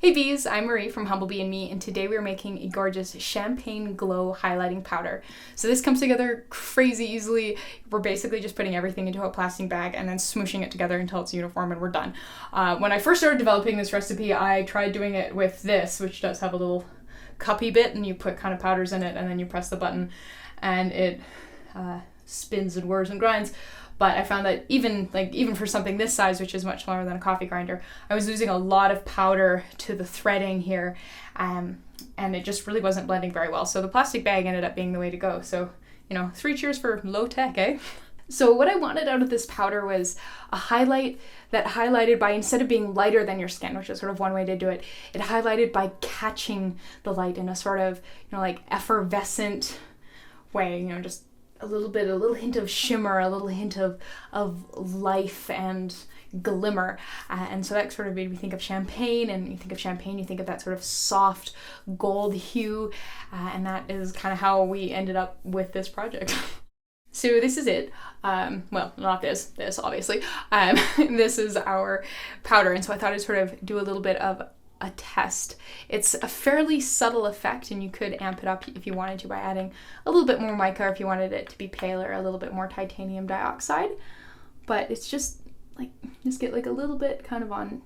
Hey bees, I'm Marie from Humblebee and Me, and today we're making a gorgeous champagne glow highlighting powder. So this comes together crazy easily. We're basically just putting everything into a plastic bag and then smooshing it together until it's uniform and we're done. When I first started developing this recipe, I tried doing it with this, which does have a little cuppy bit, and you put kind of powders in it and then you press the button and it spins and whirs and grinds. But I found that even for something this size, which is much smaller than a coffee grinder, I was losing a lot of powder to the threading here, and it just really wasn't blending very well. So the plastic bag ended up being the way to go. So, 3 cheers for low tech, eh? So what I wanted out of this powder was a highlight that highlighted by, instead of being lighter than your skin, which is sort of one way to do it, it highlighted by catching the light in a sort of, like effervescent way, just a little hint of shimmer, a little hint of life and glimmer. And so that sort of made me think of champagne, and you think of champagne, you think of that sort of soft gold hue, and that is kind of how we ended up with this project. So this is it. Well, not this obviously. This is our powder, and so I thought I'd sort of do a little bit of a test. It's a fairly subtle effect, and you could amp it up if you wanted to by adding a little bit more mica, or if you wanted it to be paler, a little bit more titanium dioxide. But it's just get like a little bit kind of on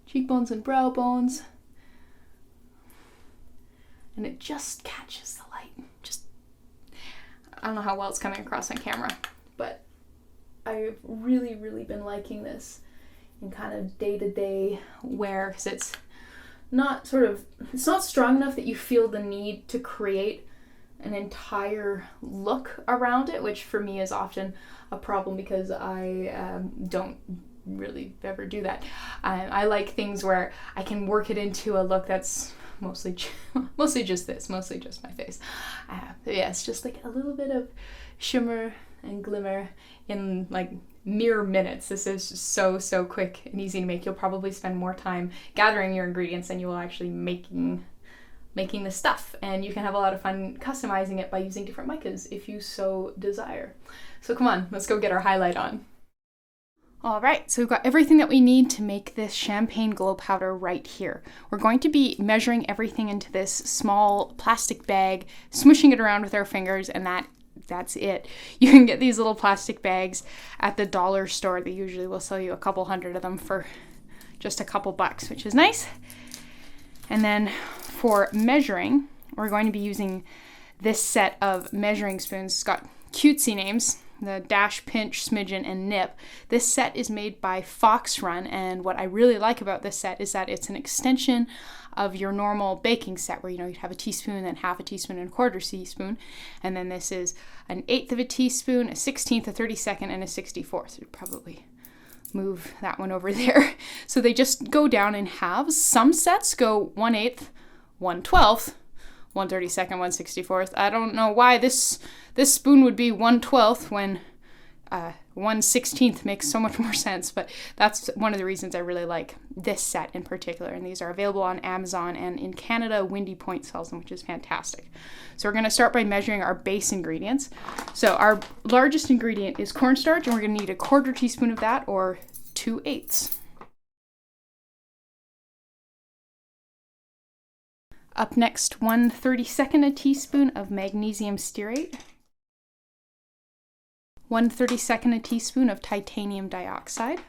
cheekbones and brow bones, and it just catches the light. I don't know how well it's coming across on camera, but I've really been liking this in kind of day-to-day wear, because it's not strong enough that you feel the need to create an entire look around it, which for me is often a problem because I don't really ever do that. I like things where I can work it into a look that's mostly just this, mostly just my face. Yeah, it's just like a little bit of shimmer and glimmer in like mere minutes. This is just so quick and easy to make. You'll probably spend more time gathering your ingredients than you will actually making the stuff, and you can have a lot of fun customizing it by using different micas if you so desire. So come on, let's go get our highlight on. All right, so we've got everything that we need to make this champagne glow powder right here. We're going to be measuring everything into this small plastic bag, smooshing it around with our fingers, and that's it. You can get these little plastic bags at the dollar store. They usually will sell you a couple hundred of them for just a couple bucks, which is nice. And then for measuring, we're going to be using this set of measuring spoons. It's got cutesy names, the Dash, Pinch, Smidgen, and Nip. This set is made by Fox Run, and what I really like about this set is that it's an extension of your normal baking set, where you'd have a teaspoon, then half a teaspoon, and a quarter teaspoon, and then this is an 1/8 of a teaspoon, a 16th, a 32nd, and a 64th. You'd probably move that one over there. So they just go down in halves. Some sets go 1/8, 1/12, 1/32, 1/64. I don't know why this spoon would be 1/12 when 1/16 makes so much more sense, but that's one of the reasons I really like this set in particular. And these are available on Amazon, and in Canada, Windy Point sells them, which is fantastic. So we're going to start by measuring our base ingredients. So our largest ingredient is cornstarch, and we're going to need a 1/4 teaspoon of that, or 2/8. Up next, 1/32 a teaspoon of magnesium stearate, 1/32 a teaspoon of titanium dioxide,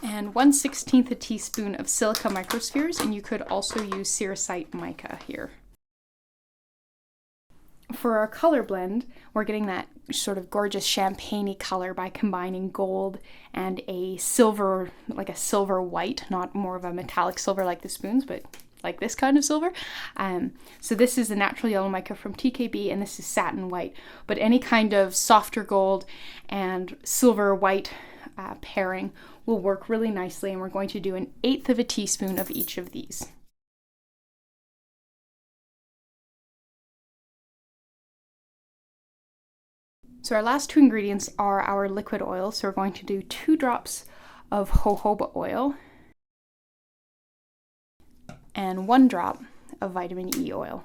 and 1/16 a teaspoon of silica microspheres, and you could also use cerussite mica here. For our color blend, we're getting that sort of gorgeous champagne-y color by combining gold and a silver, like a silver white, not more of a metallic silver like the spoons, but like this kind of silver. So this is the natural yellow mica from TKB, and this is satin white, but any kind of softer gold and silver white pairing will work really nicely, and we're going to do 1/8 of a teaspoon of each of these. So our last two ingredients are our liquid oil. So we're going to do 2 drops of jojoba oil and 1 drop of vitamin E oil.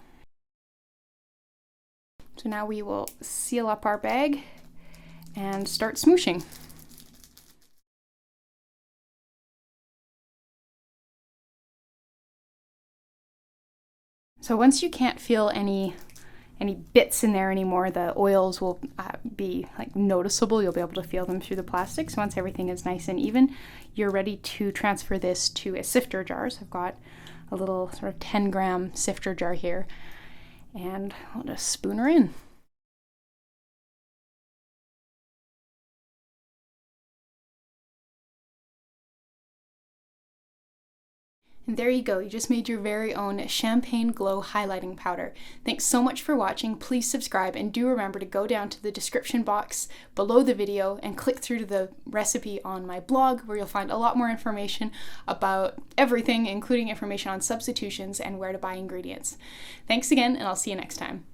So now we will seal up our bag and start smooshing. So once you can't feel any bits in there anymore, the oils will be like noticeable. You'll be able to feel them through the plastic. So once everything is nice and even, you're ready to transfer this to a sifter jar. So I've got a little sort of 10-gram sifter jar here, and I'll just spoon her in. And there you go, you just made your very own Champagne Glow highlighting powder. Thanks so much for watching. Please subscribe, and do remember to go down to the description box below the video and click through to the recipe on my blog, where you'll find a lot more information about everything, including information on substitutions and where to buy ingredients. Thanks again, and I'll see you next time.